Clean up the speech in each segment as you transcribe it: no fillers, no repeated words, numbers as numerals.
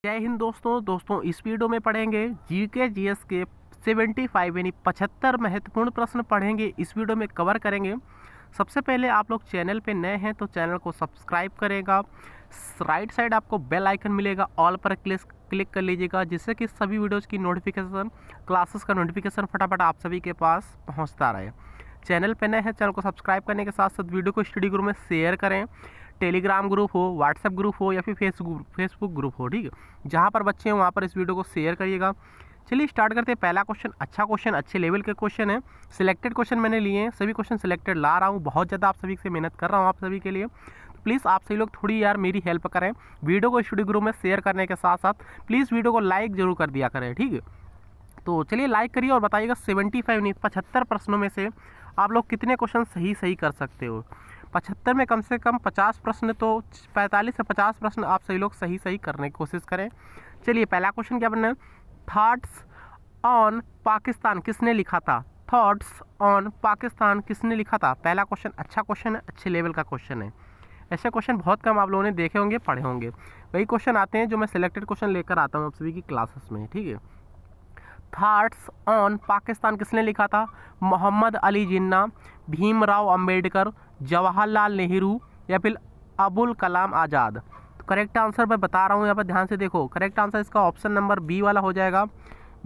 जय हिंद दोस्तों इस वीडियो में पढ़ेंगे जीके जीएस के 75 यानी 75 महत्वपूर्ण प्रश्न पढ़ेंगे। इस वीडियो में कवर करेंगे। सबसे पहले आप लोग चैनल पे नए हैं तो चैनल को सब्सक्राइब करेगा। राइट साइड आपको बेल आइकन मिलेगा, ऑल पर क्लिक कर लीजिएगा, जिससे कि सभी वीडियोज़ की नोटिफिकेशन, क्लासेस का नोटिफिकेशन फटाफट आप सभी के पास पहुँचता रहे। चैनल पे नए हैं, चैनल को सब्सक्राइब करने के साथ साथ वीडियो को स्टडी ग्रुप में शेयर करें। टेलीग्राम ग्रुप हो, व्हाट्सएप ग्रुप हो या फिर फेसबुक ग्रुप हो, ठीक है, जहाँ पर बच्चे हैं वहाँ पर इस वीडियो को शेयर करिएगा। चलिए स्टार्ट करते हैं। पहला क्वेश्चन अच्छा क्वेश्चन, अच्छे लेवल के क्वेश्चन है। सिलेक्टेड क्वेश्चन मैंने लिए हैं, सभी क्वेश्चन सिलेक्टेड ला रहा हूँ। बहुत ज़्यादा आप सभी से मेहनत कर रहा हूँ आप सभी के लिए, तो प्लीज़ आप सभी लोग थोड़ी यार मेरी हेल्प करें। वीडियो को स्टडी ग्रुप में शेयर करने के साथ साथ प्लीज़ वीडियो को लाइक जरूर कर दिया करें, ठीक है। तो चलिए लाइक करिए और बताइएगा 75 प्रश्नों में से आप लोग कितने क्वेश्चन सही कर सकते हो। 75 में कम से कम 50 प्रश्न, तो 45 से 50 प्रश्न आप सही लोग सही करने की कोशिश करें। चलिए पहला क्वेश्चन क्या बनना है। थॉट्स ऑन पाकिस्तान किसने लिखा था। थॉट्स ऑन पाकिस्तान किसने लिखा था। पहला क्वेश्चन अच्छा क्वेश्चन है, अच्छे लेवल का क्वेश्चन है। ऐसे क्वेश्चन बहुत कम आप लोगों ने देखे होंगे, पढ़े होंगे। वही क्वेश्चन आते हैं जो मैं सिलेक्टेड क्वेश्चन लेकर आता हूँ आप सभी की क्लासेस में, ठीक है। थॉट्स ऑन पाकिस्तान किसने लिखा था। मोहम्मद अली जिन्ना, भीमराव अंबेडकर, जवाहरलाल नेहरू या फिर अबुल कलाम आज़ाद। तो करेक्ट आंसर मैं बता रहा हूँ, यहाँ पर ध्यान से देखो। करेक्ट आंसर इसका ऑप्शन नंबर बी वाला हो जाएगा,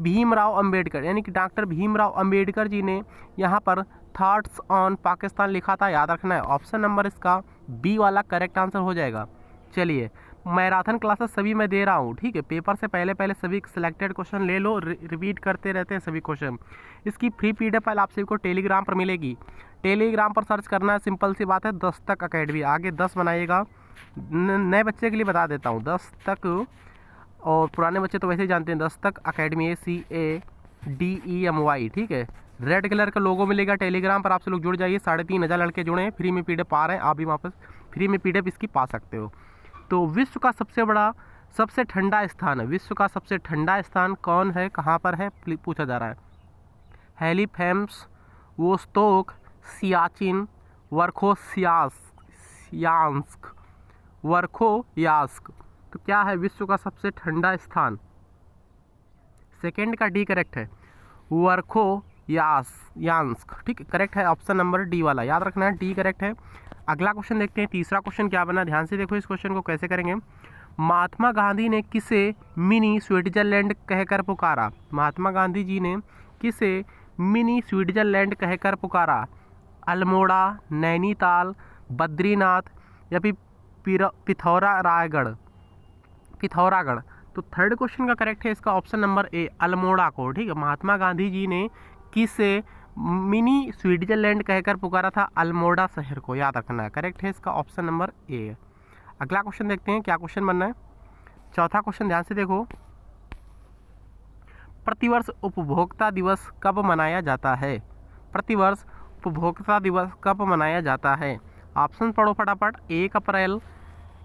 भीमराव अंबेडकर, यानी कि डॉक्टर भीमराव अंबेडकर जी ने यहाँ पर थॉट्स ऑन पाकिस्तान लिखा था। याद रखना है, ऑप्शन नंबर इसका बी वाला करेक्ट आंसर हो जाएगा। चलिए मैराथन क्लासेस सभी मैं दे रहा हूँ, ठीक है। पेपर से पहले सभी सिलेक्टेड क्वेश्चन ले लो, रिपीट करते रहते हैं सभी क्वेश्चन। इसकी फ्री पीडीएफ फाइल आप सभी को टेलीग्राम पर मिलेगी। टेलीग्राम पर सर्च करना है, सिंपल सी बात है, दस्तक अकेडमी, आगे 10 बनाइएगा। नए बच्चे के लिए बता देता हूँ, दस्तक, और पुराने बच्चे तो वैसे ही जानते हैं, दस्तक अकेडमी, ACADEMY, ठीक है। रेड कलर का लोगो मिलेगा टेलीग्राम पर, आपसे लोग जुड़ जाइए। 3500 लड़के जुड़े हैं, फ्री में पीडीएफ पा रहे हैं, आप भी वापस फ्री में पीडीएफ इसकी पा सकते हो। तो विश्व का सबसे बड़ा, सबसे ठंडा स्थान है, विश्व का सबसे ठंडा स्थान कौन है, कहाँ पर है, पूछा जा रहा है। हेलीफेम्स, वोस्तोक, सियाचिन, वर्खोयास्क। तो क्या है विश्व का सबसे ठंडा स्थान। सेकेंड का डी करेक्ट है, वर्खोयास्क, ठीक है, करेक्ट है ऑप्शन नंबर डी वाला, याद रखना है, डी करेक्ट है। अगला क्वेश्चन देखते हैं। तीसरा क्वेश्चन क्या बना, ध्यान से देखो इस क्वेश्चन को कैसे करेंगे। महात्मा गांधी ने किसे मिनी स्विट्जरलैंड कहकर पुकारा। महात्मा गांधी जी ने किसे मिनी स्विट्जरलैंड कहकर पुकारा। अल्मोड़ा, नैनीताल, बद्रीनाथ या फिर पिथौरागढ़। तो थर्ड क्वेश्चन का करेक्ट है इसका ऑप्शन नंबर ए, अल्मोड़ा को, ठीक है। महात्मा गांधी जी ने किसे मिनी स्विट्जरलैंड कहकर पुकारा था, अल्मोड़ा शहर को, याद रखना। करेक्ट है इसका ऑप्शन नंबर ए। अगला क्वेश्चन देखते हैं क्या क्वेश्चन बनना है। चौथा क्वेश्चन ध्यान से देखो। प्रतिवर्ष उपभोक्ता दिवस कब मनाया जाता है। प्रतिवर्ष उपभोक्ता दिवस कब मनाया जाता है। ऑप्शन पढ़ो फटाफट। 1 अप्रैल,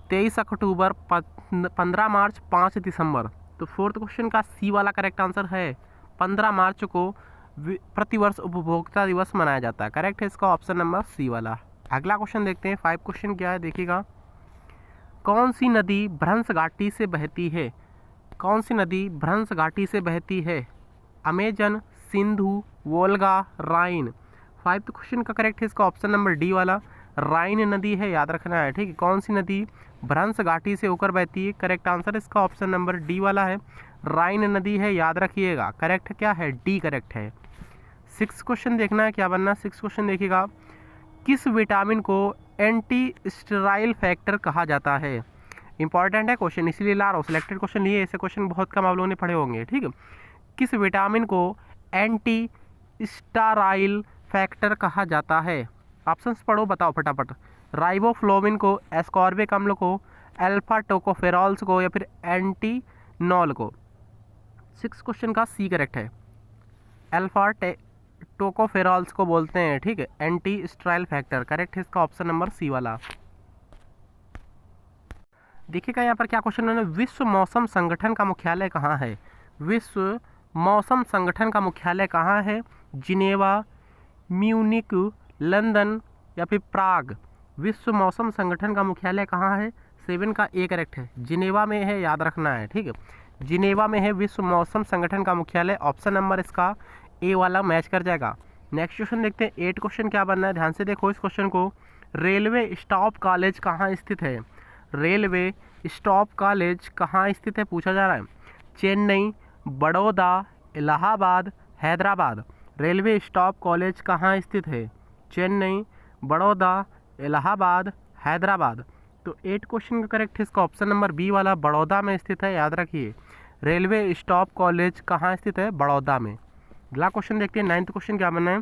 23 अक्टूबर, 15 मार्च, 5 दिसंबर। तो फोर्थ क्वेश्चन का सी वाला करेक्ट आंसर है, 15 मार्च को प्रतिवर्ष उपभोक्ता दिवस मनाया जाता है। करेक्ट है इसका ऑप्शन नंबर सी वाला। अगला क्वेश्चन देखते हैं। 5 क्वेश्चन क्या है देखिएगा। कौन सी नदी भ्रंश घाटी से बहती है। कौन सी नदी भ्रंश घाटी से बहती है। अमेजन, सिंधु, वोल्गा, राइन। 5th क्वेश्चन का करेक्ट है इसका ऑप्शन नंबर डी वाला, राइन नदी है, याद रखना है, ठीक है। कौन सी नदी भ्रंश घाटी से होकर बहती है। करेक्ट आंसर इसका ऑप्शन नंबर डी वाला है, राइन नदी है, याद रखिएगा। करेक्ट क्या है, डी करेक्ट है। 6th क्वेश्चन देखना है क्या बनना। 6th क्वेश्चन देखिएगा। किस विटामिन को एंटी स्टेराइल फैक्टर कहा जाता है। इंपॉर्टेंट है क्वेश्चन, इसलिए ला रहा हूँ, सिलेक्टेड क्वेश्चन लिए, ऐसे क्वेश्चन बहुत कम आप लोगों ने पढ़े होंगे, ठीक है। किस विटामिन को एंटी स्टेराइल फैक्टर कहा जाता है। ऑप्शंस पढ़ो, बताओ फटाफट। राइबोफ्लोविन को, एस्कॉर्बिक अम्ल को, अल्फा टोकोफेरॉल्स को या फिर एंटीनॉल को। 6th क्वेश्चन का सी करेक्ट है, अल्फा टोकोफेरॉल्स को बोलते हैं, ठीक है, एंटी स्टेराइल फैक्टर। करेक्ट है इसका ऑप्शन नंबर सी वाला। देखिएगा यहाँ पर क्या क्वेश्चन है। विश्व मौसम संगठन का मुख्यालय कहाँ है। विश्व मौसम संगठन का मुख्यालय कहाँ है। जिनेवा, म्यूनिक, लंदन या फिर प्राग। विश्व मौसम संगठन का मुख्यालय कहाँ है। 7 का ए करेक्ट है, जिनेवा में है, याद रखना है, ठीक है, जिनेवा में है विश्व मौसम संगठन का मुख्यालय। ऑप्शन नंबर इसका ए वाला मैच कर जाएगा। नेक्स्ट क्वेश्चन देखते हैं, 8 क्वेश्चन क्या बनना है, ध्यान से देखो इस क्वेश्चन को। रेलवे स्टाफ कॉलेज कहाँ स्थित है? रेलवे स्टाफ कॉलेज कहाँ स्थित है पूछा जा रहा है। Chennai, Baroda, Allahabad, Hyderabad. Railway staff college कहाँ स्थित है? चेन्नई, बड़ौदा, इलाहाबाद, हैदराबाद। तो 8 क्वेश्चन का करेक्ट है इसका ऑप्शन नंबर बी वाला, बड़ौदा में स्थित है, याद रखिए। रेलवे स्टाफ कॉलेज कहाँ स्थित है? बड़ौदा में। अगला क्वेश्चन देखते हैं, 9th क्वेश्चन क्या बनना है।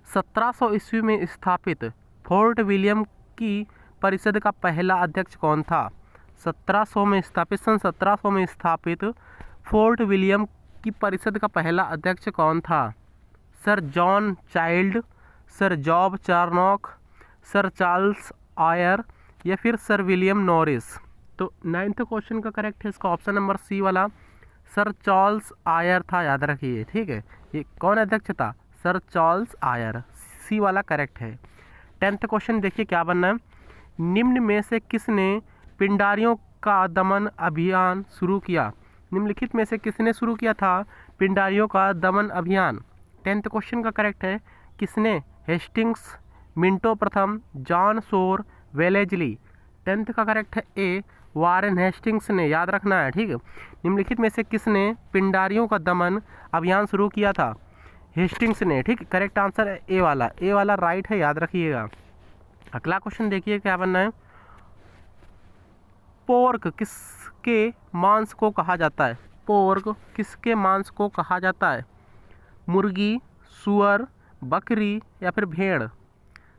1700 ईस्वी में स्थापित फोर्ट विलियम की परिषद का पहला अध्यक्ष कौन था? 1700 में स्थापित, सन 1700 में स्थापित फोर्ट विलियम की परिषद का पहला अध्यक्ष कौन था? Sir John Child, sir Job Charnock, sir Charles Eyre या फिर सर विलियम नॉरिस। तो 9th क्वेश्चन का करेक्ट है इसका ऑप्शन नंबर सी वाला, सर चार्ल्स आयर था, याद रखिए, ठीक है। ये कौन अध्यक्ष था? सर चार्ल्स आयर, सी वाला करेक्ट है। 10th क्वेश्चन देखिए क्या बनना है। निम्न में से किसने पिंडारियों का दमन अभियान शुरू किया? निम्नलिखित में से किसने शुरू किया था पिंडारियों का दमन अभियान? 10th क्वेश्चन का करेक्ट है किसने? हेस्टिंग्स, मिंटो प्रथम, जॉन शोर, वेलेजली। 10th का करेक्ट है ए, वारेन हेस्टिंग्स ने, याद रखना है, ठीक है। निम्नलिखित में से किसने पिंडारियों का दमन अभियान शुरू किया था? हेस्टिंग्स ने, ठीक। करेक्ट आंसर है ए वाला, ए वाला राइट है, याद रखिएगा। अगला क्वेश्चन देखिए क्या बनना है। पोर्क किसके मांस को कहा जाता है? पोर्क किसके मांस को कहा जाता है? मुर्गी, सुअर, बकरी या फिर भेड़।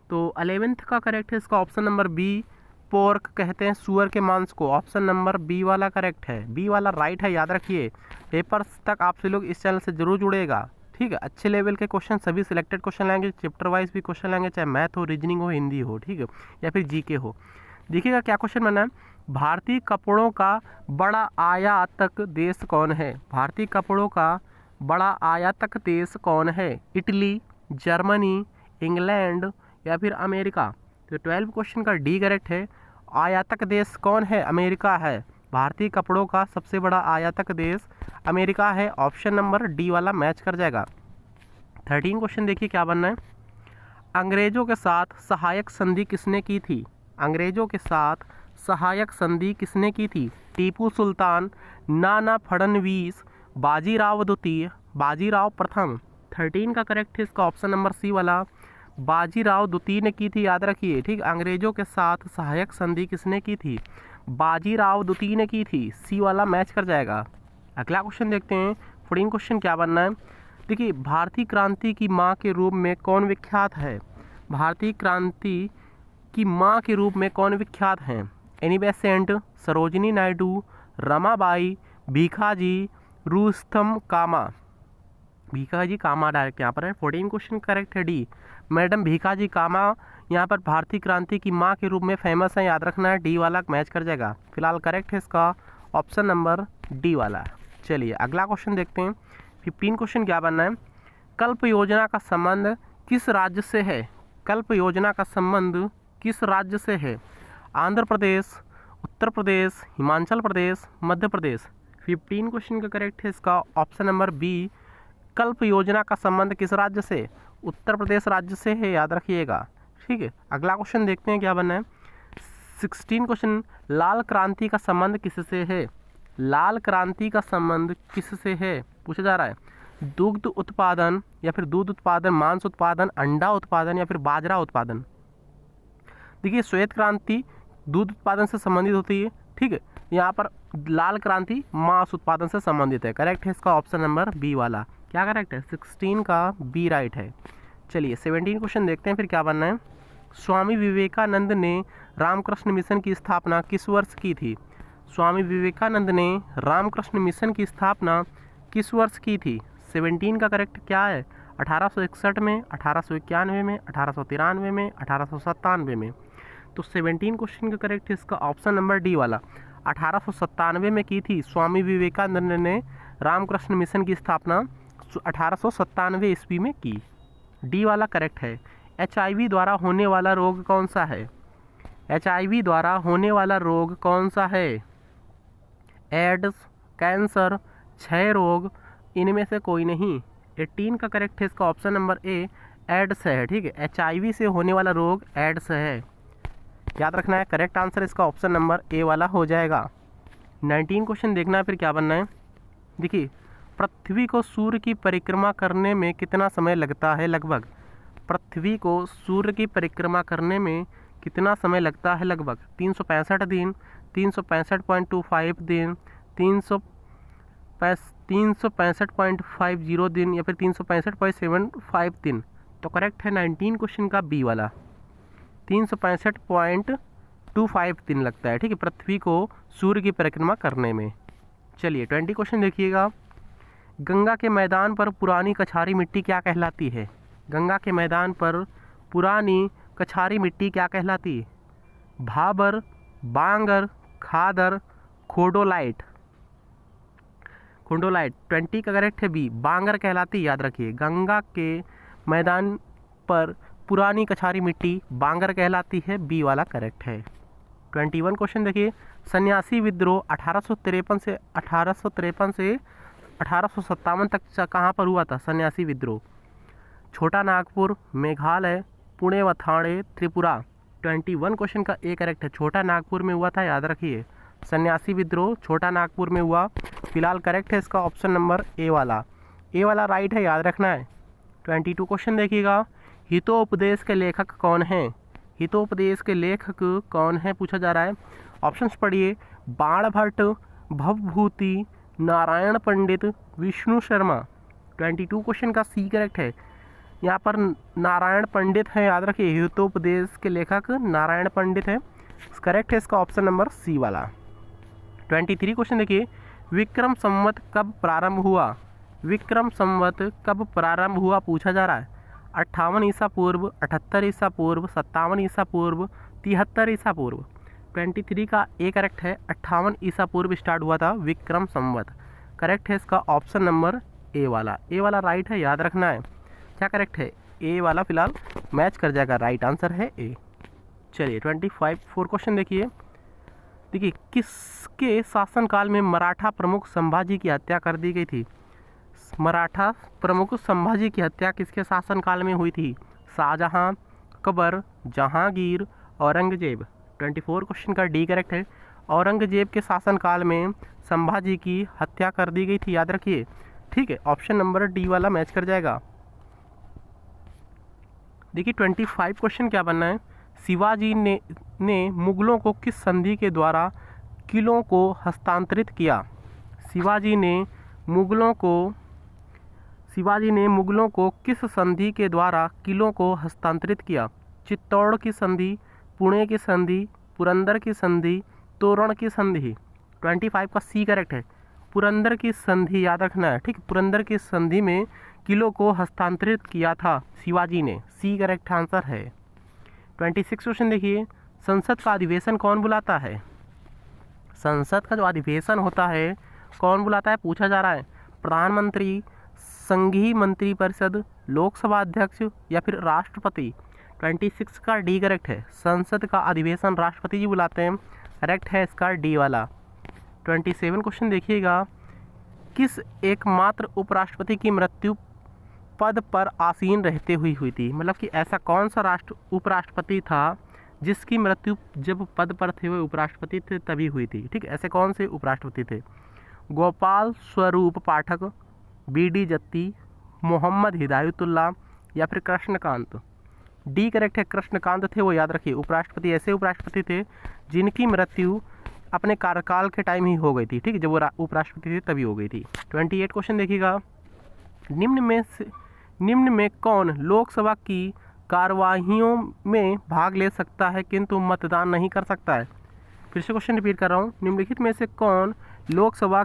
तो 11th का करेक्ट है इसका ऑप्शन नंबर बी, पोर्क कहते हैं सुअर के मांस को। ऑप्शन नंबर बी वाला करेक्ट है, बी वाला राइट है, याद रखिए। पेपर्स तक आपसे लोग इस चैनल से जरूर जुड़ेगा, ठीक है। अच्छे लेवल के क्वेश्चन, सभी सिलेक्टेड क्वेश्चन लाएंगे, चैप्टर वाइज भी क्वेश्चन लाएंगे, चाहे मैथ हो, रीजनिंग हो, हिंदी हो, ठीक है, या फिर जीके हो। देखिएगा क्या क्वेश्चन बना है। भारतीय कपड़ों का बड़ा आयातक देश कौन है? भारतीय कपड़ों का बड़ा आयातक देश कौन है? इटली, जर्मनी, इंग्लैंड या फिर अमेरिका। तो 12 क्वेश्चन का डी करेक्ट है। आयातक देश कौन है? अमेरिका है। भारतीय कपड़ों का सबसे बड़ा आयातक देश अमेरिका है। ऑप्शन नंबर डी वाला मैच कर जाएगा। 13 क्वेश्चन देखिए क्या बनना है। अंग्रेजों के साथ सहायक संधि किसने की थी? अंग्रेजों के साथ सहायक संधि किसने की थी? टीपू सुल्तान, नाना फडणवीस, बाजीराव द्वितीय, बाजीराव प्रथम। 13 का करेक्ट है इसका ऑप्शन नंबर सी वाला, बाजीराव द्वितीय ने की थी, याद रखिए, ठीक। अंग्रेजों के साथ सहायक संधि किसने की थी? बाजीराव द्वितीय ने की थी, सी वाला मैच कर जाएगा। अगला क्वेश्चन देखते हैं। 14 क्वेश्चन क्या बनना है। देखिए, भारतीय क्रांति की माँ के रूप में कौन विख्यात है? भारतीय क्रांति की माँ के रूप में कौन विख्यात हैं? एनी बेसेंट, सरोजिनी नायडू, रमाबाई, भीखाजी, रुस्तम कामा। भीखाजी कामा डायरेक्ट यहाँ पर है। 14 क्वेश्चन करेक्ट है डी, मैडम भीखाजी कामा यहाँ पर भारतीय क्रांति की माँ के रूप में फेमस है, याद रखना है, डी वाला मैच कर जाएगा। फिलहाल करेक्ट है इसका ऑप्शन नंबर डी वाला। चलिए अगला क्वेश्चन देखते हैं। 15 क्वेश्चन क्या बनना है। कल्प योजना का संबंध किस राज्य से है? कल्प योजना का संबंध किस राज्य से है? आंध्र प्रदेश, उत्तर प्रदेश, हिमाचल प्रदेश, मध्य प्रदेश। 15 क्वेश्चन का करेक्ट है इसका ऑप्शन नंबर बी, कल्प योजना का संबंध किस राज्य से? उत्तर प्रदेश राज्य से है, याद रखिएगा, ठीक है। अगला क्वेश्चन देखते हैं क्या बनना है। 16 क्वेश्चन, लाल क्रांति का संबंध किससे है? लाल क्रांति का संबंध किससे है पूछा जा रहा है। दुग्ध उत्पादन या फिर दूध उत्पादन, मांस उत्पादन, अंडा उत्पादन या फिर बाजरा उत्पादन। देखिए, श्वेत क्रांति दूध उत्पादन से संबंधित होती है, ठीक है। यहाँ पर लाल क्रांति मांस उत्पादन से संबंधित है। करेक्ट है इसका ऑप्शन नंबर बी वाला। क्या करेक्ट है? 16 का बी राइट है। चलिए 17 क्वेश्चन देखते हैं फिर क्या बनना है। स्वामी विवेकानंद ने रामकृष्ण मिशन की स्थापना किस वर्ष की थी? स्वामी विवेकानंद ने रामकृष्ण मिशन की स्थापना किस वर्ष की थी? 17 का करेक्ट क्या है? 1861 में, 1891 में, 1893 में, 1897 में। तो 17 क्वेश्चन का करेक्ट है इसका ऑप्शन नंबर डी वाला, 1897 में की थी स्वामी विवेकानंद ने रामकृष्ण मिशन की स्थापना 1897 ईस्वी में की। डी वाला करेक्ट है। HIV द्वारा होने वाला रोग कौन सा है? HIV द्वारा होने वाला रोग कौन सा है? एड्स, कैंसर, क्षय रोग, इनमें से कोई नहीं। 18 का करेक्ट है इसका ऑप्शन नंबर ए, एड्स है। ठीक है, HIV से होने वाला रोग एड्स है, याद रखना है। करेक्ट आंसर इसका ऑप्शन नंबर ए वाला हो जाएगा। 19 क्वेश्चन देखना है फिर क्या बनना है। देखिए, पृथ्वी को सूर्य की परिक्रमा करने में कितना समय लगता है? लगभग पृथ्वी को सूर्य की परिक्रमा करने में कितना समय लगता है? लगभग 365 दिन, 365.25 दिन, 365.50 दिन या फिर 365.75 दिन। तो करेक्ट है 19 क्वेश्चन का बी वाला, 365.25 दिन लगता है। ठीक है, पृथ्वी को सूर्य की परिक्रमा करने में। चलिए 20 क्वेश्चन देखिएगा। गंगा के मैदान पर पुरानी कछारी मिट्टी क्या कहलाती है? गंगा के मैदान पर पुरानी कछारी मिट्टी क्या कहलाती है? भाबर, बांगर, खादर, खोडोलाइट। खोडोलाइट 20 का करेक्ट है बी, बांगर कहलाती, याद रखिए। गंगा के मैदान पर पुरानी कछारी मिट्टी बांगर कहलाती है, बी वाला करेक्ट है। 21 क्वेश्चन देखिए। सन्यासी विद्रोह 1853 से 1857 तक कहाँ पर हुआ था? सन्यासी विद्रोह छोटा नागपुर, मेघालय, पुणे व ठाणे, त्रिपुरा। 21 क्वेश्चन का ए करेक्ट है, छोटा नागपुर में हुआ था, याद रखिए। सन्यासी विद्रोह छोटा नागपुर में हुआ। फिलहाल करेक्ट है इसका ऑप्शन नंबर ए वाला, ए वाला राइट है, याद रखना है। 22 क्वेश्चन देखिएगा। हितोपदेश के लेखक कौन हैं? हितोपदेश के लेखक कौन है पूछा जा रहा है। ऑप्शंस पढ़िए। बाणभट्ट, भवभूति, नारायण पंडित, विष्णु शर्मा। 22 क्वेश्चन का सी करेक्ट है, यहाँ पर नारायण पंडित है, याद रखिए। हितोपदेश के लेखक नारायण पंडित है, करेक्ट है इसका ऑप्शन नंबर सी वाला। 23 क्वेश्चन देखिए। विक्रम संवत कब प्रारंभ हुआ? विक्रम संवत कब प्रारंभ हुआ पूछा जा रहा है। 58 ईसा पूर्व, 78 ईसा पूर्व, 57 ईसा पूर्व, 73 ईसा पूर्व। 23 का ए करेक्ट है, 58 ईसा पूर्व स्टार्ट हुआ था विक्रम संवत, करेक्ट है इसका ऑप्शन नंबर ए वाला, ए वाला राइट है, याद रखना है। क्या करेक्ट है? ए वाला फिलहाल मैच कर जाएगा, राइट आंसर है ए। चलिए 4 क्वेश्चन देखिए। देखिए, किसके शासनकाल में मराठा प्रमुख संभाजी की हत्या कर दी गई थी? मराठा प्रमुख संभाजी की हत्या किसके शासनकाल में हुई थी? शाहजहां, अकबर, जहांगीर, औरंगजेब। 24 क्वेश्चन का डी करेक्ट है, औरंगजेब के शासनकाल में संभाजी की हत्या कर दी गई थी, याद रखिए। ठीक है, ऑप्शन नंबर डी वाला मैच कर जाएगा। देखिए 25 क्वेश्चन क्या बनना है। शिवाजी ने मुगलों को किस संधि के द्वारा किलों को हस्तांतरित किया? शिवाजी ने मुगलों को किस संधि के द्वारा किलों को हस्तांतरित किया? चित्तौड़ की संधि, पुणे की संधि, पुरंदर की संधि, तोरण की संधि। 25 का सी करेक्ट है, पुरंदर की संधि, याद रखना है। ठीक, पुरंदर की संधि में किलों को हस्तांतरित किया था शिवाजी ने, सी करेक्ट आंसर है। 26 क्वेश्चन देखिए। संसद का अधिवेशन कौन बुलाता है? संसद का जो अधिवेशन होता है कौन बुलाता है पूछा जा रहा है। प्रधानमंत्री, संघीय मंत्रिपरिषद, लोकसभा अध्यक्ष या फिर राष्ट्रपति। 26 का डी करेक्ट है, संसद का अधिवेशन राष्ट्रपति जी बुलाते हैं, करेक्ट है इसका डी वाला। 27 क्वेश्चन देखिएगा। किस एकमात्र उपराष्ट्रपति की मृत्यु पद पर आसीन रहते हुई हुई थी? मतलब कि ऐसा कौन सा उपराष्ट्रपति था जिसकी मृत्यु जब पद पर थे वो उपराष्ट्रपति थे तभी हुई थी? ठीक, ऐसे कौन से उपराष्ट्रपति थे? गोपाल स्वरूप पाठक, BD जत्ती, मोहम्मद हिदायतुल्ला या फिर कृष्णकांत। डी करेक्ट है, कृष्णकांत थे वो, याद रखिए। उपराष्ट्रपति ऐसे उपराष्ट्रपति थे जिनकी मृत्यु अपने कार्यकाल के टाइम ही हो गई थी। ठीक है, जब वो उपराष्ट्रपति थे तभी हो गई थी। 28 क्वेश्चन देखिएगा। निम्न में कौन लोकसभा की कार्यवाहियों में भाग ले सकता है किंतु मतदान नहीं कर सकता है? फिर से क्वेश्चन रिपीट कर रहा हूँ। निम्नलिखित में से कौन लोकसभा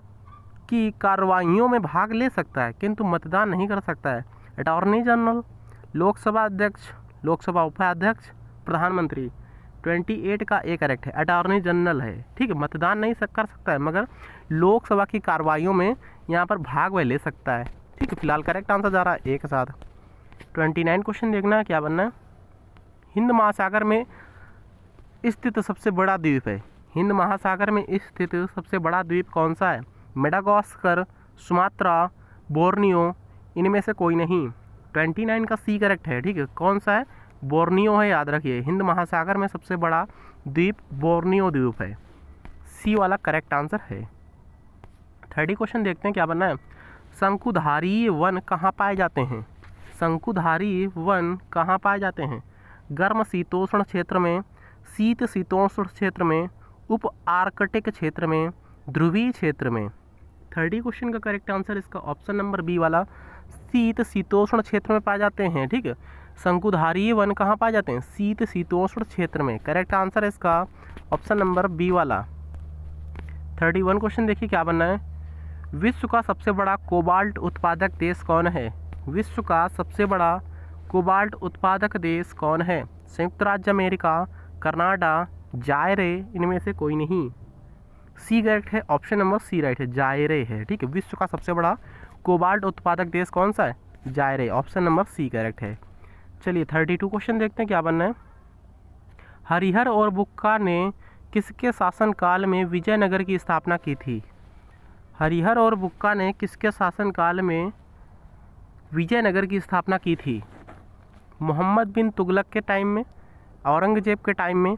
की कार्यवाहियों में भाग ले सकता है किंतु मतदान नहीं कर सकता है? अटॉर्नी जनरल, लोकसभा अध्यक्ष, लोकसभा उपाध्यक्ष, प्रधानमंत्री। 28 का ए करेक्ट है, अटॉर्नी जनरल है। ठीक है, मतदान नहीं कर सकता है मगर लोकसभा की कार्यवाहियों में यहाँ पर भाग वह ले सकता है। ठीक है, फिलहाल करेक्ट आंसर जा रहा है ए के साथ। 29 क्वेश्चन देखना है क्या बनना है। हिंद महासागर में स्थित सबसे बड़ा द्वीप है? हिंद महासागर में स्थित सबसे बड़ा द्वीप कौन सा है? मेडागास्कर, सुमात्रा, बोर्नियो, इनमें से कोई नहीं। 29 का सी करेक्ट है। ठीक है, कौन सा है? बोर्नियो है, याद रखिए। हिंद महासागर में सबसे बड़ा द्वीप बोर्नियो द्वीप है। सी वाला करेक्ट आंसर है। 30 क्वेश्चन देखते हैं क्या बनना है। शंकुधारी वन कहाँ पाए जाते हैं? शंकुधारी वन कहाँ पाए जाते हैं? गर्म शीतोष्ण क्षेत्र में, शीत शीतोष्ण क्षेत्र में, उप आर्कटिक क्षेत्र में, ध्रुवीय क्षेत्र में। 30 क्वेश्चन का करेक्ट आंसर इसका ऑप्शन नंबर बी वाला शीत शीतोष्ण क्षेत्र में पाए जाते हैं। ठीक है, शंकुधारी वन कहाँ पाए जाते हैं? शीत शीतोष्ण क्षेत्र में। करेक्ट आंसर है इसका ऑप्शन नंबर बी वाला। 31 क्वेश्चन देखिए क्या बनना है। विश्व का सबसे बड़ा कोबाल्ट उत्पादक देश कौन है? विश्व का सबसे बड़ा कोबाल्ट उत्पादक देश कौन है? संयुक्त राज्य अमेरिका, कनाडा, जायरे, इनमें से कोई नहीं। सी करेक्ट है, ऑप्शन नंबर सी राइट है, जायरे है। ठीक है, विश्व का सबसे बड़ा कोबाल्ट उत्पादक देश कौन सा है? Zaire, option number C correct है। चलिए 32 क्वेश्चन देखते हैं क्या बनना है। हरिहर और बुक्का ने किसके शासनकाल में विजयनगर की स्थापना की थी? हरिहर और बुक्का ने किसके शासनकाल में विजयनगर की स्थापना की थी? मोहम्मद बिन तुगलक के टाइम में, औरंगजेब के टाइम में,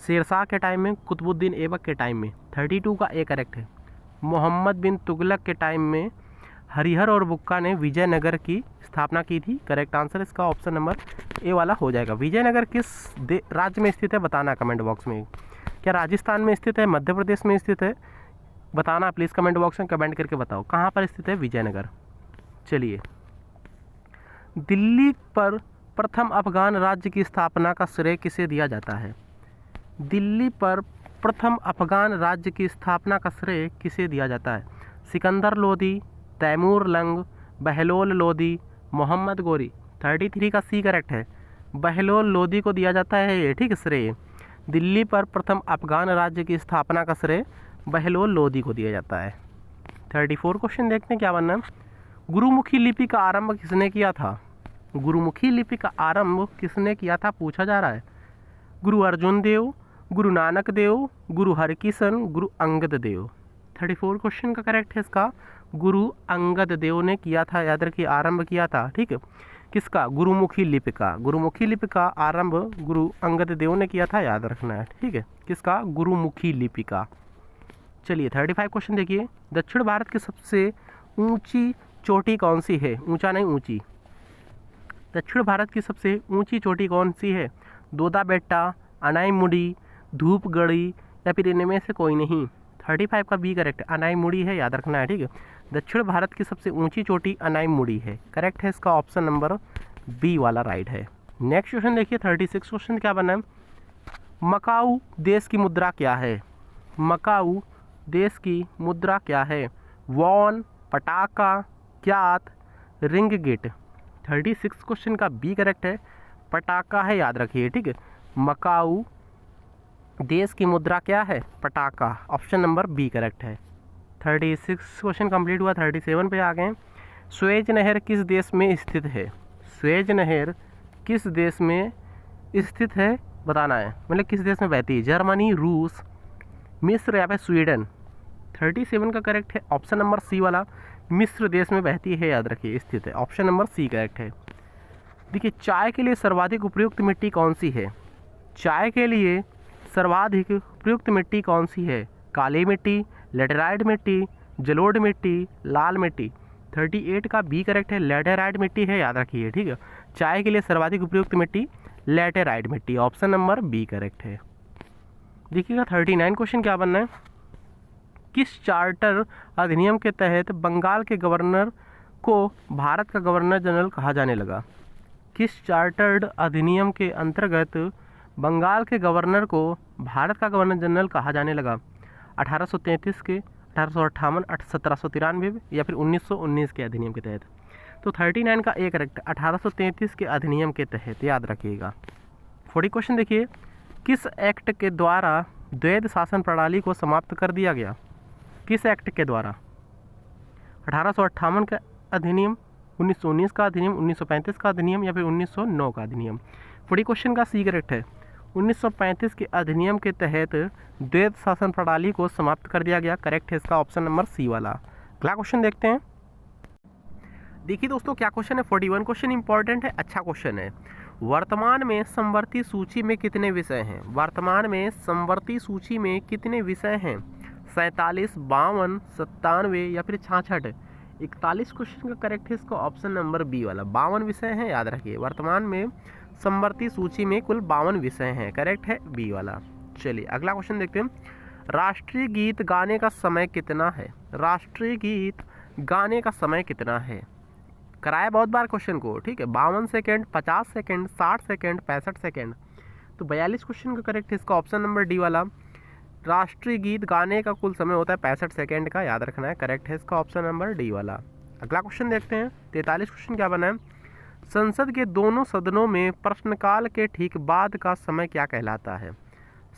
शेरशाह के टाइम में, कुतुबुद्दीन ऐबक के टाइम में। 32 का ए करेक्ट है। मोहम्मद बिन तुगलक के टाइम में हरिहर और बुक्का ने विजयनगर की स्थापना की थी। करेक्ट आंसर इसका ऑप्शन नंबर ए वाला हो जाएगा। विजयनगर किस राज्य में स्थित है बताना कमेंट बॉक्स में। क्या राजस्थान में स्थित है, मध्य प्रदेश में स्थित है? बताना प्लीज़ कमेंट बॉक्स में कमेंट करके बताओ कहाँ पर स्थित है विजयनगर। चलिए, दिल्ली पर प्रथम अफगान राज्य की स्थापना का श्रेय किसे दिया जाता है? दिल्ली पर प्रथम अफगान राज्य की स्थापना का श्रेय किसे दिया जाता है? सिकंदर लोदी, तैमूर लंग, बहलोल लोदी, मोहम्मद गोरी। 33 का सी करेक्ट है, बहलोल लोदी को दिया जाता है ये। ठीक है, श्रेय दिल्ली पर प्रथम अफगान राज्य की स्थापना का श्रेय बहलोल लोदी को दिया जाता है। 34 क्वेश्चन देखते हैं क्या बनना है। गुरुमुखी लिपि का आरंभ किसने किया था? गुरुमुखी लिपि का आरंभ किसने किया था पूछा जा रहा है। गुरु अर्जुन देव, गुरु नानक देव, गुरु हरकिशन, गुरु अंगद देव। 34 क्वेश्चन का करेक्ट है इसका गुरु अंगद देव ने किया था, याद रखिए, आरंभ किया था। ठीक है, किसका? गुरुमुखी लिपि का। गुरुमुखी लिपि का आरंभ गुरु अंगद देव ने किया था, याद रखना है। ठीक है, किसका? गुरुमुखी लिपि का। चलिए 35 क्वेश्चन देखिए। दक्षिण भारत की सबसे ऊंची चोटी कौन सी है? ऊंचा नहीं, ऊंची। दक्षिण भारत की सबसे ऊंची चोटी कौन सी है? दोदा बेट्टा, अनाईमुड़ी, धूपगढ़ी, या फिर इनमें से कोई नहीं। 35 का बी करेक्ट, अनाईमुड़ी है, याद रखना है। ठीक है, दक्षिण भारत की सबसे ऊंची चोटी अनाईमुड़ी है। करेक्ट है इसका ऑप्शन नंबर बी वाला राइट है। नेक्स्ट क्वेश्चन देखिए 36 क्वेश्चन क्या बना है। मकाऊ देश की मुद्रा क्या है? मकाऊ देश की मुद्रा क्या है? Won, pataca, kyat, ringgit. 36 question का बी करेक्ट है, पटाका है, याद रखिए। ठीक है, मकाऊ देश की मुद्रा क्या है? पटाका, ऑप्शन नंबर बी करेक्ट है। 36 क्वेश्चन कंप्लीट हुआ। 37 पे आ गए। स्वेज नहर किस देश में स्थित है? स्वेज नहर किस देश में स्थित है बताना है, मतलब किस देश में बहती है? जर्मनी, रूस, मिस्र या फिर स्वीडन। 37 का करेक्ट है ऑप्शन नंबर सी वाला, मिस्र देश में बहती है, याद रखिए, स्थित है। ऑप्शन नंबर सी करेक्ट है। देखिए, चाय के लिए सर्वाधिक उपयुक्त मिट्टी कौन सी है? चाय के लिए सर्वाधिक उपयुक्त मिट्टी कौन सी है? काली मिट्टी, लेटेराइट मिट्टी, जलोढ़ मिट्टी, लाल मिट्टी। 38 का बी करेक्ट है, लेटेराइट मिट्टी है, याद रखिए। ठीक है, चाय के लिए सर्वाधिक उपयुक्त मिट्टी लेटेराइट मिट्टी, ऑप्शन नंबर बी करेक्ट है। देखिएगा 39 क्वेश्चन क्या बनना है। किस चार्टर अधिनियम के तहत बंगाल के गवर्नर को भारत का गवर्नर जनरल कहा जाने लगा? किस चार्टर्ड अधिनियम के अंतर्गत बंगाल के गवर्नर को भारत का गवर्नर जनरल कहा जाने लगा? 1833 के, 1858, 1793 या फिर 1919 के अधिनियम के तहत? तो 39 का ए करेक्ट, 1833 के अधिनियम के तहत, याद रखिएगा। 40 क्वेश्चन देखिए। किस एक्ट के द्वारा द्वैध शासन प्रणाली को समाप्त कर दिया गया? किस एक्ट के द्वारा? 1858 का अधिनियम, 1919 का अधिनियम, 1935 का अधिनियम या फिर 1909 का अधिनियम? 40 क्वेश्चन का सी करेक्ट है, 1935 के अधिनियम के तहत द्वैध शासन प्रणाली को समाप्त कर दिया गया। करेक्ट है इसका ऑप्शन नंबर सी वाला। अगला क्वेश्चन देखते हैं। देखिए दोस्तों क्या क्वेश्चन है, 41 क्वेश्चन इंपॉर्टेंट है, अच्छा क्वेश्चन है। वर्तमान में समवर्ती सूची में कितने विषय हैं? वर्तमान में समवर्ती सूची में कितने विषय हैं? 47, 52, 97 या फिर 66? 41 क्वेश्चन का करेक्ट है इसका ऑप्शन नंबर बी वाला। 52 विषय हैं, याद रखिए। वर्तमान में समवर्ती सूची में कुल 52 विषय हैं, करेक्ट है बी वाला। चलिए अगला क्वेश्चन देखते हैं। राष्ट्रीय गीत गाने का समय कितना है? राष्ट्रीय गीत गाने का समय कितना है? कराया बहुत बार क्वेश्चन को, ठीक है। 52 सेकेंड, 50 सेकेंड, 60 सेकेंड, 65 सेकेंड। तो 42 क्वेश्चन का करेक्ट है इसका ऑप्शन नंबर डी वाला। राष्ट्रीय गीत गाने का कुल समय होता है 65 सेकेंड का, याद रखना है। करेक्ट है इसका ऑप्शन नंबर डी वाला। अगला क्वेश्चन देखते हैं। 43 क्वेश्चन क्या बना है? संसद के दोनों सदनों में प्रश्नकाल के ठीक बाद का समय क्या कहलाता है?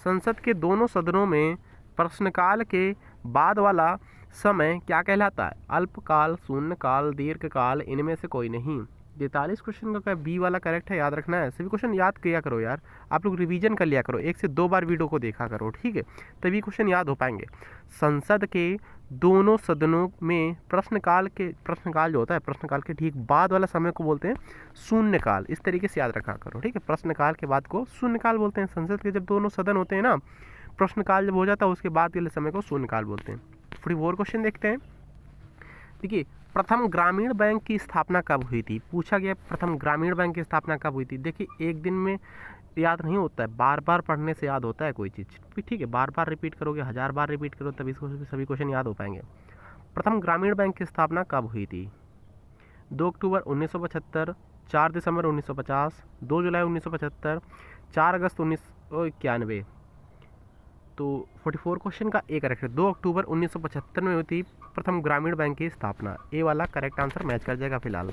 संसद के दोनों सदनों में प्रश्नकाल के बाद वाला समय क्या कहलाता है? अल्पकाल, शून्यकाल, दीर्घकाल, इनमें से कोई नहीं। 43 क्वेश्चन का बी वाला करेक्ट है, याद रखना है। सभी क्वेश्चन याद किया करो यार, आप लोग रिवीजन कर लिया करो, 1 से 2 बार वीडियो को देखा करो, ठीक है, तभी क्वेश्चन याद हो पाएंगे। संसद के दोनों सदनों में प्रश्नकाल जो होता है, प्रश्नकाल के ठीक बाद वाला समय को बोलते हैं शून्यकाल। इस तरीके से याद रखा करो, ठीक है। प्रश्नकाल के बाद को शून्यकाल बोलते हैं। संसद के जब दोनों सदन होते हैं ना, प्रश्नकाल जब हो जाता है उसके बाद के समय को शून्यकाल बोलते हैं। 44 क्वेश्चन देखते हैं। देखिए प्रथम ग्रामीण बैंक की स्थापना कब हुई थी? पूछा गया प्रथम ग्रामीण बैंक की स्थापना कब हुई थी। देखिए एक दिन में याद नहीं होता है, बार बार पढ़ने से याद होता है कोई चीज़, ठीक है। बार बार रिपीट करोगे, 1000 बार रिपीट करो, तभी सभी क्वेश्चन याद हो पाएंगे। प्रथम ग्रामीण बैंक की स्थापना कब हुई थी? 2 अक्टूबर 1975, 4 दिसंबर 1950, 2 जुलाई 1975, 4 अगस्त 1991। तो 44 क्वेश्चन का ए करेक्ट है। 2 अक्टूबर 1975 में हुई थी प्रथम ग्रामीण बैंक की स्थापना। ए वाला करेक्ट आंसर मैच कर जाएगा फिलहाल,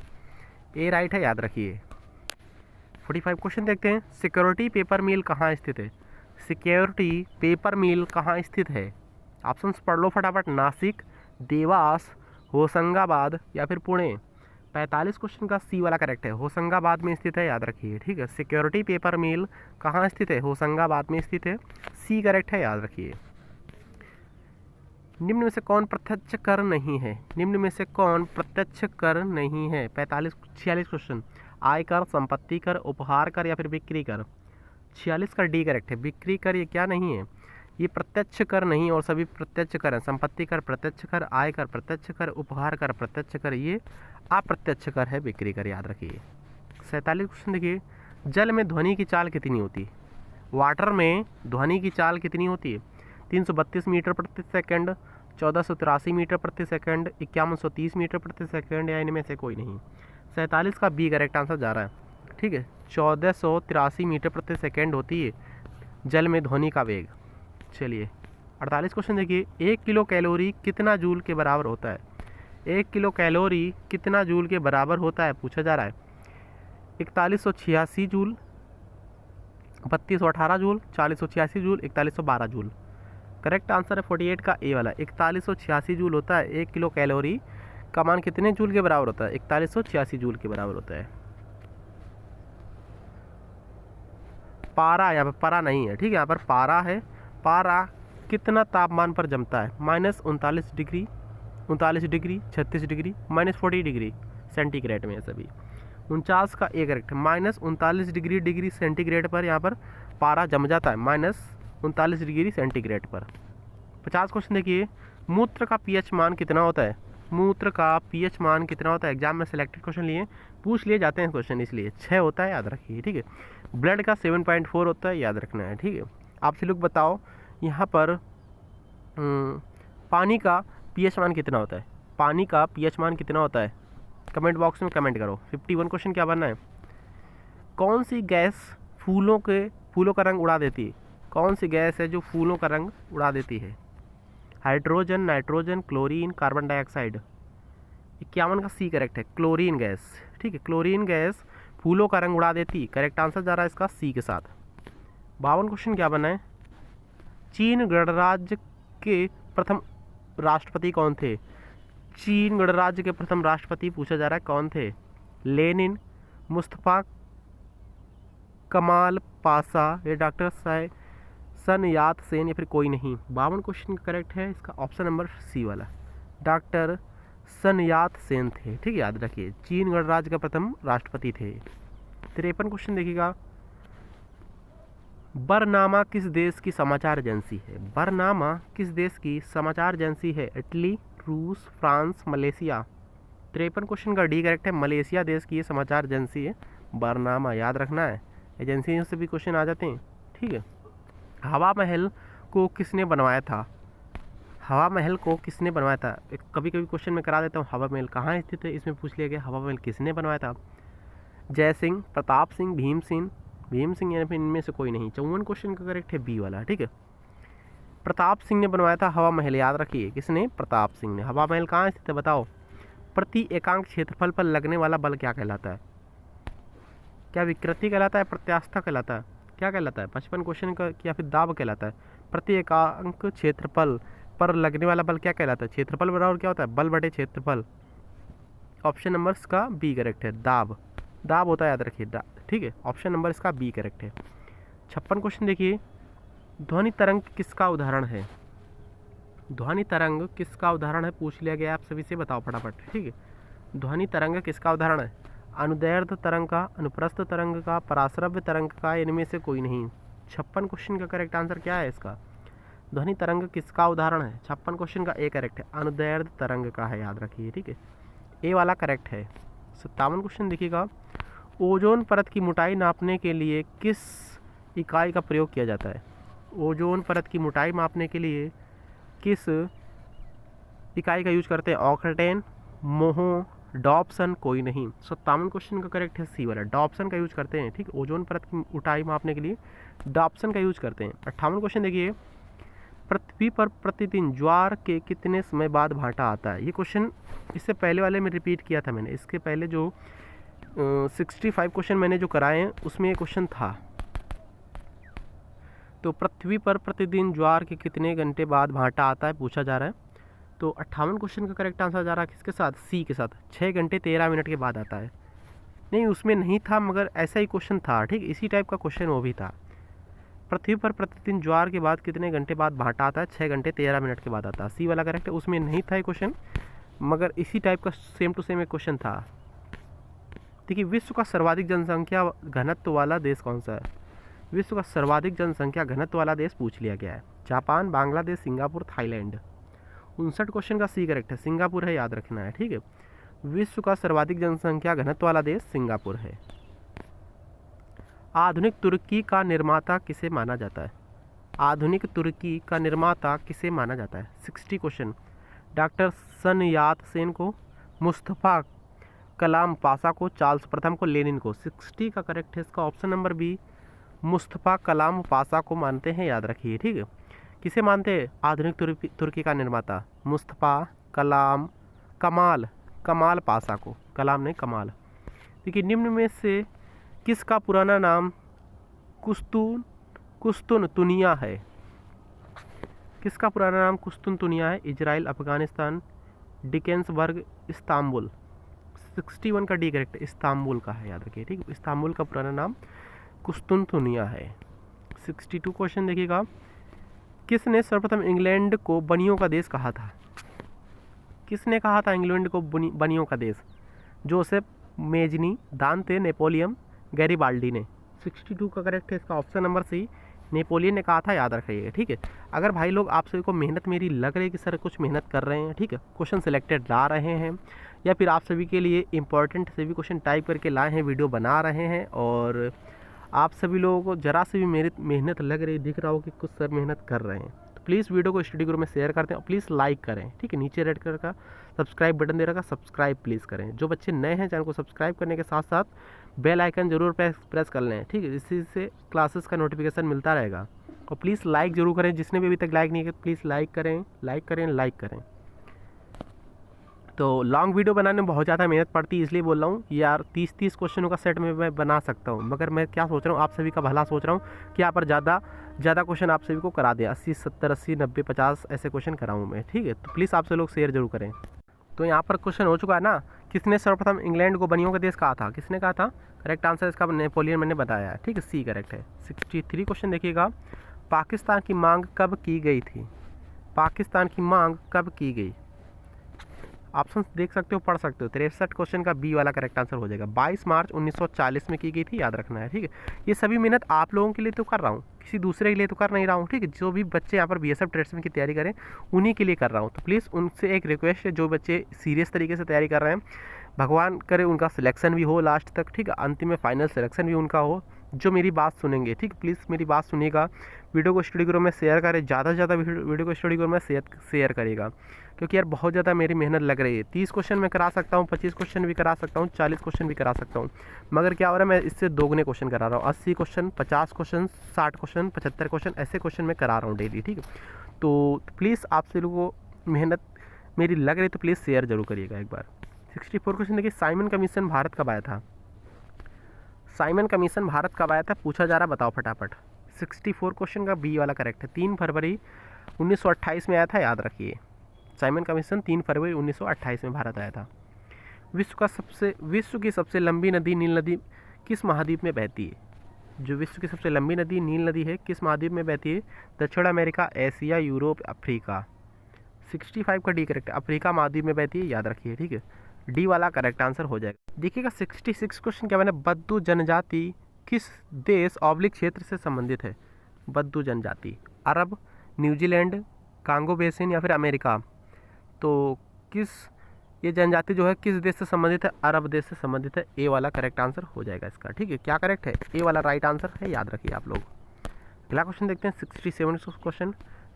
ए राइट है, याद रखिए। 45 क्वेश्चन देखते हैं। सिक्योरिटी पेपर मिल कहाँ स्थित है? सिक्योरिटी पेपर मिल कहाँ स्थित है? ऑप्शंस पढ़ लो फटाफट। नासिक, देवास, होशंगाबाद या फिर पुणे। 45 क्वेश्चन का सी वाला करेक्ट है, होशंगाबाद में स्थित है, याद रखिए, ठीक है। सिक्योरिटी पेपर मिल कहाँ स्थित है? होशंगाबाद में स्थित है, सी करेक्ट है, याद रखिए। निम्न में से कौन प्रत्यक्ष कर नहीं है? निम्न में से कौन प्रत्यक्ष कर नहीं है? 46 क्वेश्चन। आयकर, संपत्ति कर, उपहार कर या फिर बिक्री कर। 46 का डी करेक्ट है। बिक्री कर ये क्या नहीं है, ये प्रत्यक्ष कर नहीं, और सभी प्रत्यक्ष कर हैं। संपत्ति कर प्रत्यक्ष कर, आयकर प्रत्यक्ष कर, उपहार कर प्रत्यक्ष कर, ये अप्रत्यक्ष कर है बिक्री कर, याद रखिए। 47 क्वेश्चन देखिए। जल में ध्वनि की चाल कितनी होती है? वाटर में ध्वनि की चाल कितनी होती है? 332 मीटर प्रति सेकंड, 1483 मीटर प्रति सेकंड, 5130 मीटर प्रति सेकंड, या इनमें से कोई नहीं। 47 का बी करेक्ट आंसर जा रहा है, ठीक है। 1483 मीटर प्रति सेकंड होती है जल में ध्वनि का वेग। चलिए 48 क्वेश्चन देखिए। 1 किलो कैलोरी कितना जूल के बराबर होता है? 1 किलो कैलोरी कितना जूल के बराबर होता है पूछा जा रहा है। 4186 joule, 3218 joule, 4086 joule, 4112 joule. Correct answer है 48 का ए वाला। 4186 जूल होता है। 1 किलो कैलोरी का मान कितने जूल के बराबर होता है? 4186 जूल के बराबर होता है। पारा, यहाँ पर पारा नहीं है, ठीक है, यहाँ पर पारा है। पारा कितना तापमान पर जमता है? -39 degree, 39 degree, 36 degree, -40 degree centigrade में है सभी। 49 का ए करेक्ट। -39 डिग्री सेंटीग्रेड पर यहाँ पर पारा जम जाता है, -39 डिग्री सेंटीग्रेड पर। 50 क्वेश्चन देखिए। मूत्र का पीएच मान कितना होता है? मूत्र का पीएच मान कितना होता है? एग्जाम में सिलेक्टेड क्वेश्चन लिए पूछ लिए जाते हैं क्वेश्चन, इसलिए 6 होता है, याद रखिए, ठीक है। ब्लड का 7.4 होता है, याद रखना है, ठीक है। आपसे लोग बताओ यहाँ पर पानी का पीएच मान कितना होता है? पानी का पीएच मान कितना होता है? कमेंट बॉक्स में कमेंट करो। 51 क्वेश्चन क्या बनना है? कौन सी गैस फूलों का रंग उड़ा देती है? कौन सी गैस है जो फूलों का रंग उड़ा देती है? Hydrogen, nitrogen, chlorine, carbon dioxide. 51 का सी करेक्ट है, क्लोरीन गैस, ठीक है। क्लोरीन गैस फूलों का रंग उड़ा देती, करेक्ट आंसर जा रहा है इसका सी के साथ। 52 क्वेश्चन क्या बना है? चीन गणराज्य के प्रथम राष्ट्रपति कौन थे? चीन गणराज्य के प्रथम राष्ट्रपति पूछा जा रहा है कौन थे? लेनिन, मुस्तफा कमाल पासा, या डॉक्टर सन यात सेन, या फिर कोई नहीं। 52 क्वेश्चन करेक्ट है इसका ऑप्शन नंबर सी वाला, डॉक्टर सन यात सेन थे। ठीक है, याद रखिए, चीन गणराज्य का प्रथम राष्ट्रपति थे। 53 क्वेश्चन देखिएगा, बरनामा किस देश की समाचार एजेंसी है? बरनामा किस देश की समाचार एजेंसी है? इटली, रूस, फ्रांस, मलेशिया। 53 क्वेश्चन का डी करेक्ट है, मलेशिया देश की ये समाचार एजेंसी है बरनामा, याद रखना है, एजेंसी से भी क्वेश्चन आ जाते हैं। ठीक है, हवा महल को किसने बनवाया था? हवा महल को किसने बनवाया था? कभी कभी क्वेश्चन में करा देता हूँ, हवा महल कहाँ स्थित है, इसमें पूछ लिया गया हवा महल किसने बनवाया था? जय सिंह, प्रताप सिंह, भीम सिंह, यानी फिर इनमें से कोई नहीं। 54 क्वेश्चन का करेक्ट है बी वाला। ठीक है, प्रताप सिंह ने बनवाया था हवा महल, याद रखिए, किसने? प्रताप सिंह ने। हवा महल कहाँ स्थित है बताओ? प्रति एकांक क्षेत्रफल पर लगने वाला बल क्या कहलाता है? क्या विकृति कहलाता है, प्रत्यास्था कहलाता है, क्या कहलाता है? 55 क्वेश्चन का, या फिर दाब कहलाता है? प्रति एकांक क्षेत्रफल पर लगने वाला बल क्या कहलाता है? क्षेत्रफल बराबर क्या होता है? बल बटे क्षेत्रफल। ऑप्शन नंबर इसका बी करेक्ट है, दाब होता है, याद रखिए। ठीक है, ऑप्शन नंबर इसका बी करेक्ट है। 56 क्वेश्चन देखिए, ध्वनि तरंग किसका उदाहरण है? ध्वनि तरंग किसका उदाहरण है पूछ लिया गया, आप सभी से बताओ फटाफट। ठीक है, ध्वनि तरंग किसका उदाहरण है? अनुदैर्ध्य तरंग का, अनुप्रस्थ तरंग का, पराश्रव्य तरंग का, इनमें से कोई नहीं। 56 क्वेश्चन का करेक्ट आंसर क्या है इसका? ध्वनि तरंग किसका उदाहरण है? 56 क्वेश्चन का ए करेक्ट है, अनुदैर्ध्य तरंग का है, याद रखिए। ठीक है, ए वाला करेक्ट है। 57 क्वेश्चन देखिएगा, ओजोन परत की मोटाई नापने के लिए किस इकाई का प्रयोग किया जाता है? ओजोन परत की मोटाई मापने के लिए किस इकाई का यूज करते हैं? ऑक्टेन, मोहो, डॉप्सन, कोई नहीं। 57 क्वेश्चन का करेक्ट है सी वाला, डॉप्सन का यूज करते हैं। ठीक, ओजोन परत की मोटाई मापने के लिए डॉप्सन का यूज करते हैं। 58 क्वेश्चन देखिए, पृथ्वी पर प्रतिदिन ज्वार के कितने समय बाद भाटा आता है? ये क्वेश्चन इससे पहले वाले में रिपीट किया था मैंने, इसके पहले जो 65 क्वेश्चन मैंने जो कराए हैं उसमें ये क्वेश्चन था। तो पृथ्वी पर प्रतिदिन ज्वार के कितने घंटे बाद भाटा आता है पूछा जा रहा है। तो 58 क्वेश्चन का करेक्ट आंसर जा रहा है किसके साथ? सी के साथ, 6 घंटे 13 मिनट के बाद आता है। नहीं, उसमें नहीं था, मगर ऐसा ही क्वेश्चन था। ठीक, इसी टाइप का क्वेश्चन वो भी था। पृथ्वी पर प्रतिदिन ज्वार के बाद कितने घंटे बाद भाटा आता है? 6 घंटे 13 मिनट के बाद आता है। सी वाला करेक्ट है, उसमें नहीं था ये क्वेश्चन, मगर इसी टाइप का सेम टू सेम एक क्वेश्चन था। देखिए, विश्व का सर्वाधिक जनसंख्या घनत्व वाला देश कौन सा है? विश्व का सर्वाधिक जनसंख्या घनत्व वाला देश पूछ लिया गया है। Japan, Bangladesh, Singapore, Thailand. 59 question का सी करेक्ट है, सिंगापुर है, याद रखना है। ठीक है, विश्व का सर्वाधिक जनसंख्या घनत्व वाला देश सिंगापुर है। आधुनिक तुर्की का निर्माता किसे माना जाता है? आधुनिक तुर्की का निर्माता किसे माना जाता है? 60 क्वेश्चन, डॉक्टर सन यात सेन को, मुस्तफ़ा कलाम पासा को, चार्ल्स प्रथम को, लेनिन को। 60 का करेक्ट है इसका ऑप्शन नंबर बी, मुस्तफ़ा कलाम पासा को मानते हैं, याद रखिए। ठीक है, किसे मानते हैं आधुनिक तुर्की का निर्माता? मुस्तफ़ा कमाल पासा को, कलाम नहीं कमाल। देखिए, निम्न में से किसका पुराना नाम कुस्तुनतुनिया है? किसका पुराना नाम कुस्तुनतुनिया है? Israel, Afghanistan, डिकेंसबर्ग, Istanbul. 61 का डी करेक्ट इस्तांबुल का है, याद रखिए। ठीक, इस्तांबुल का पुराना नाम कुस्तुनतुनिया है। 62 क्वेश्चन देखिएगा, किसने सर्वप्रथम इंग्लैंड को बनियों का देश कहा था? किसने कहा था इंग्लैंड को बनियों का देश? जोसेफ मेजनी, दांते, नेपोलियन, गैरीबाल्डी ने। 62 का करेक्ट है इसका ऑप्शन नंबर सी, नेपोलियन ने कहा था, याद रखिएगा। ठीक है, अगर भाई लोग आप सभी को मेहनत मेरी लग रही है कि सर कुछ मेहनत कर रहे हैं, ठीक है, क्वेश्चन सिलेक्टेड ला रहे हैं, या फिर आप सभी के लिए इंपॉर्टेंट से भी क्वेश्चन टाइप करके लाए हैं, वीडियो बना रहे हैं, और आप सभी लोगों को ज़रा से भी मेरी मेहनत लग रही, दिख रहा हो कि कुछ सर मेहनत कर रहे हैं, तो प्लीज़ वीडियो को स्टडी ग्रुप में शेयर करते हैं और प्लीज़ लाइक करें। ठीक है, नीचे रेड कलर का सब्सक्राइब बटन दे रखा, सब्सक्राइब प्लीज़ करें। जो बच्चे नए हैं चैनल को सब्सक्राइब करने के साथ साथ बेल आइकन जरूर प्रेस कर लें। ठीक है, इसी से क्लासेस का नोटिफिकेशन मिलता रहेगा। और प्लीज़ लाइक जरूर करें, जिसने भी अभी तक लाइक नहीं किया प्लीज़ लाइक करें। तो लॉन्ग वीडियो बनाने में बहुत ज़्यादा मेहनत पड़ती है, इसलिए बोल रहा हूँ यार 30 क्वेश्चनों का सेट में मैं बना सकता हूँ, मगर मैं क्या सोच रहा हूँ, आप सभी का भला सोच रहा हूँ कि यहाँ पर ज़्यादा क्वेश्चन आप सभी को करा दें। 80, 70, 80, 90, 50 ऐसे क्वेश्चन कराऊँ मैं। ठीक है, तो प्लीज़ आपसे लोग शेयर जरूर करें। तो यहाँ पर क्वेश्चन हो चुका है ना, किसने सर्वप्रथम इंग्लैंड को बनियों का देश कहा था? किसने कहा था? करेक्ट आंसर इसका नेपोलियन मैंने बताया है, ठीक है, सी करेक्ट है। 63 क्वेश्चन देखिएगा, पाकिस्तान की मांग कब की गई थी? पाकिस्तान की मांग कब की गई? ऑप्शन देख सकते हो, पढ़ सकते हो। 63 क्वेश्चन का बी वाला करेक्ट आंसर हो जाएगा। 22 मार्च 1940 में की गई थी, याद रखना है, ठीक है। ये सभी मेहनत आप लोगों के लिए तो कर रहा हूँ, किसी दूसरे के लिए तो कर नहीं रहा हूँ, ठीक है। जो भी बच्चे यहाँ पर बीएसएफ ट्रेड्समैन की तैयारी करें उन्हीं के लिए कर रहा हूँ। तो प्लीज़ उनसे एक रिक्वेस्ट है, जो बच्चे सीरियस तरीके से तैयारी कर रहे हैं, भगवान करे उनका सिलेक्शन भी हो लास्ट तक, ठीक है, अंतिम में फाइनल सिलेक्शन भी उनका हो, जो मेरी बात सुनेंगे, ठीक, प्लीज़ मेरी बात सुनिएगा। वीडियो को स्टडी ग्रुप में शेयर करें, ज़्यादा से ज़्यादा वीडियो को स्टडी ग्रुप में शेयर करेगा, क्योंकि यार बहुत ज़्यादा मेरी मेहनत लग रही है। 30 क्वेश्चन मैं करा सकता हूँ, 25 क्वेश्चन भी करा सकता हूँ, 40 क्वेश्चन भी करा सकता हूँ, मगर क्या हो रहा है, मैं इससे दोगुने क्वेश्चन करा रहा हूँ। 80 क्वेश्चन, 50 क्वेश्चन, 60 क्वेश्चन, 75 क्वेश्चन, ऐसे क्वेश्चन मैं करा रहा हूँ डेली, ठीक है। तो प्लीज़ आपसे लोगों को मेहनत मेरी लग रही तो प्लीज़ शेयर जरूर करिएगा एक बार। 64 क्वेश्चन देखिए, साइमन कमीशन भारत कब आया था? साइमन कमीशन भारत कब आया था पूछा जा रहा है, बताओ फटाफट। 64 क्वेश्चन का बी वाला करेक्ट है। 3 फरवरी 1928 में आया था, याद रखिए। साइमन कमीशन 3 फरवरी 1928 में भारत आया था। विश्व की सबसे लंबी नदी नील नदी किस महाद्वीप में बहती है? जो विश्व की सबसे लंबी नदी नील नदी है, किस महाद्वीप में बहती है? दक्षिण अमेरिका, एशिया, यूरोप, अफ्रीका। 65 का डी करेक्ट है, अफ्रीका महाद्वीप में बहती है, याद रखिए, ठीक है। डी वाला करेक्ट आंसर हो जाएगा। देखिएगा 66 क्वेश्चन क्या बना, बद्दू जनजाति किस देश ऑब्लिक क्षेत्र से संबंधित है? बद्दू जनजाति अरब, न्यूजीलैंड, कांगो बेसिन या फिर अमेरिका। तो किस ये जनजाति जो है किस देश से संबंधित है? अरब देश से संबंधित है। ए वाला करेक्ट आंसर हो जाएगा इसका, ठीक है। क्या करेक्ट है? ए वाला राइट आंसर है, याद रखिए आप लोग। अगला क्वेश्चन देखते हैं 67 क्वेश्चन,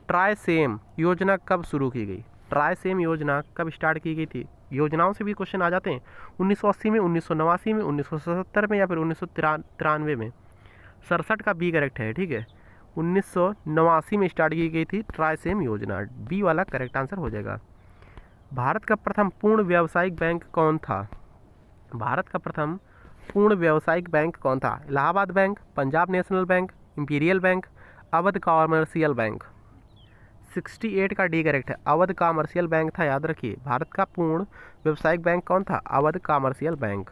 ट्राइसेम योजना कब शुरू की गई? ट्राइसेम योजना कब स्टार्ट की गई थी? योजनाओं से भी क्वेश्चन आ जाते हैं। 1980 में, 1989 में, 1977 में या फिर 1993 में। 67 का बी करेक्ट है, ठीक है। 1989 में स्टार्ट की गई थी ट्राइसेम योजना, बी वाला करेक्ट आंसर हो जाएगा। भारत का प्रथम पूर्ण व्यावसायिक बैंक कौन था? भारत का प्रथम पूर्ण व्यावसायिक बैंक कौन था? Allahabad bank, Punjab national bank, imperial bank, Awadh commercial bank. 68 का डी करेक्ट है, अवध कॉमर्शियल बैंक था, याद रखिए। भारत का पूर्ण व्यावसायिक बैंक कौन था? Awadh commercial bank.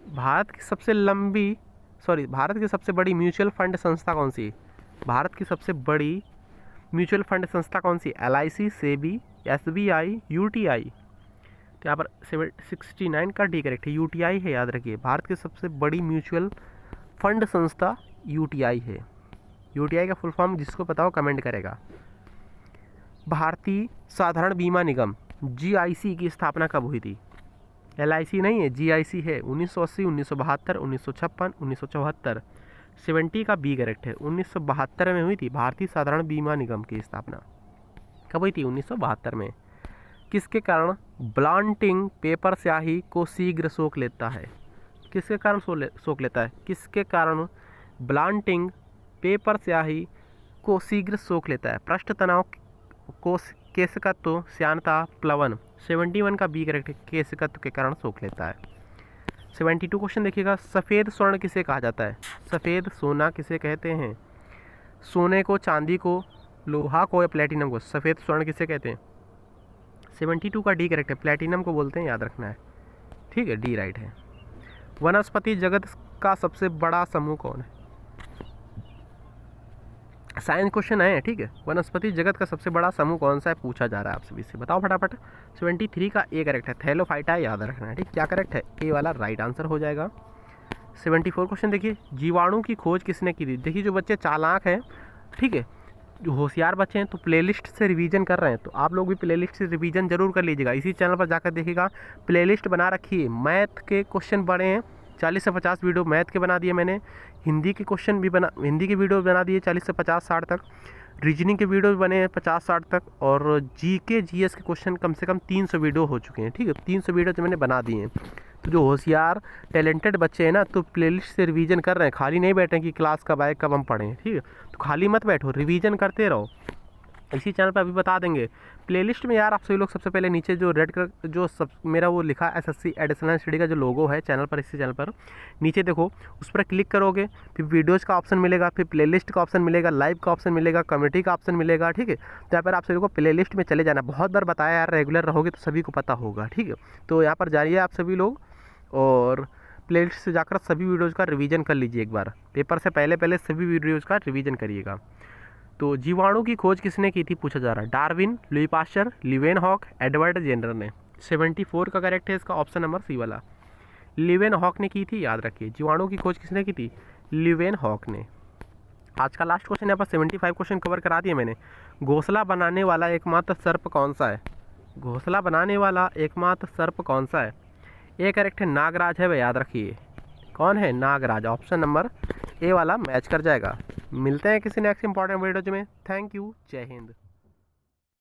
भारत की सबसे बड़ी म्यूचुअल फंड संस्था कौन सी? भारत की सबसे बड़ी म्यूचुअल फंड संस्था कौन सी? LIC, SEBI, SBI, UTI। तो यहाँ पर 69 का डी करेक्ट है, UTI है, याद रखिए। भारत की सबसे बड़ी म्यूचुअल फंड संस्था UTI है। UTI का फुल फॉर्म जिसको पता हो कमेंट करेगा। भारतीय साधारण बीमा निगम GIC की स्थापना कब हुई थी? LIC नहीं है, GIC है। 1980, 1972, 1956, 1974। 70 का बी करेक्ट है, 1972 में हुई थी भारतीय साधारण बीमा निगम की स्थापना। कब हुई थी? 1972 में। किसके कारण ब्लॉटिंग पेपर स्याही को शीघ्र सोख लेता है? किसके कारण सोख लेता है? किसके कारण ब्लॉटिंग पेपर स्याही को शीघ्र सोख लेता है? पृष्ठ तनाव, को केशकत्व, श्यानता, प्लवन। 71 का बी करेक्ट है, केशकत्व के कारण सोख लेता है। 72 क्वेश्चन देखिएगा, सफ़ेद स्वर्ण किसे कहा जाता है? सफ़ेद सोना किसे कहते हैं? सोने को, चांदी को, लोहा को या प्लेटिनम को सफ़ेद स्वर्ण किसे कहते हैं? 72 का डी करेक्ट है, प्लेटिनम को बोलते हैं, याद रखना है, ठीक है, डी राइट है। वनस्पति जगत का सबसे बड़ा समूह कौन है? साइंस क्वेश्चन है, ठीक है। वनस्पति जगत का सबसे बड़ा समूह कौन सा है पूछा जा रहा है आप सभी से, बताओ फटाफट। 73 का ए करेक्ट है, थैलोफाइटा, याद रखना है, ठीक। क्या करेक्ट है? ए वाला राइट आंसर हो जाएगा। 74 क्वेश्चन देखिए, जीवाणु की खोज किसने की थी? देखिए जो बच्चे चालाक हैं, ठीक है, जो होशियार बच्चे हैं, तो प्लेलिस्ट से रिवीजन कर रहे हैं, तो आप लोग भी प्लेलिस्ट से रिवीजन जरूर कर लीजिएगा। इसी चैनल पर जाकर देखिएगा, प्लेलिस्ट बना रखी है। मैथ के क्वेश्चन बड़े हैं, 40 से 50 वीडियो मैथ के बना दिए मैंने। हिंदी के क्वेश्चन भी हिंदी के वीडियो बना दिए 40 से 50 60 तक। रीजनिंग के वीडियो बने हैं 50-60 तक। और GK GS के क्वेश्चन कम से कम 300 वीडियो हो चुके हैं, ठीक है। 300 वीडियो तो मैंने बना दिए हैं। तो जो होशियार टैलेंटेड बच्चे हैं ना, तो प्लेलिस्ट से रिवीजन कर रहे हैं, खाली नहीं बैठे कि क्लास कब आए कब हम पढ़ें, ठीक है। तो खाली मत बैठो, रिवीजन करते रहो। इसी चैनल पर अभी बता देंगे प्लेलिस्ट में यार। आप सभी लोग सबसे पहले नीचे जो रेड कलर जो सब मेरा वो लिखा SSC एडिशनल स्टडी का जो लोगो है चैनल पर, इसी चैनल पर नीचे देखो, उस पर क्लिक करोगे, फिर वीडियोज़ का ऑप्शन मिलेगा, फिर प्लेलिस्ट का ऑप्शन मिलेगा, लाइव का ऑप्शन मिलेगा, कम्युनिटी का ऑप्शन मिलेगा, ठीक है। तो यहाँ पर आप सभी को प्लेलिस्ट में चले जाना। बहुत बार बताया यार, रेगुलर रहोगे तो सभी को पता होगा, ठीक है। तो यहाँ पर जाइए आप सभी लोग, और प्लेलिस्ट से जाकर सभी वीडियोज़ का रिवीजन कर लीजिए। एक बार पेपर से पहले पहले सभी वीडियोज़ का रिवीजन करिएगा। तो जीवाणु की खोज किसने की थी पूछा जा रहा है। Darwin, Louis Pasteur, Leeuwenhoek, Edward Jenner ने। 74 का करेक्ट है इसका ऑप्शन नंबर सी वाला। लीवेनहॉक ने की थी, याद रखिए। जीवाणु की खोज किसने की थी? लीवेनहॉक ने। आज का लास्ट क्वेश्चन यहाँ पर 75 क्वेश्चन कवर करा दिए मैंने। घोंसला बनाने वाला एकमात्र सर्प कौन सा है? घोंसला बनाने वाला एकमात्र सर्प कौन सा है? ए करेक्ट है, नागराज है, वह याद रखिए। कौन है? नागराज। ऑप्शन नंबर ए वाला मैच कर जाएगा। मिलते हैं किसी नेक्स्ट इंपॉर्टेंट वीडियो में। थैंक यू, जय हिंद।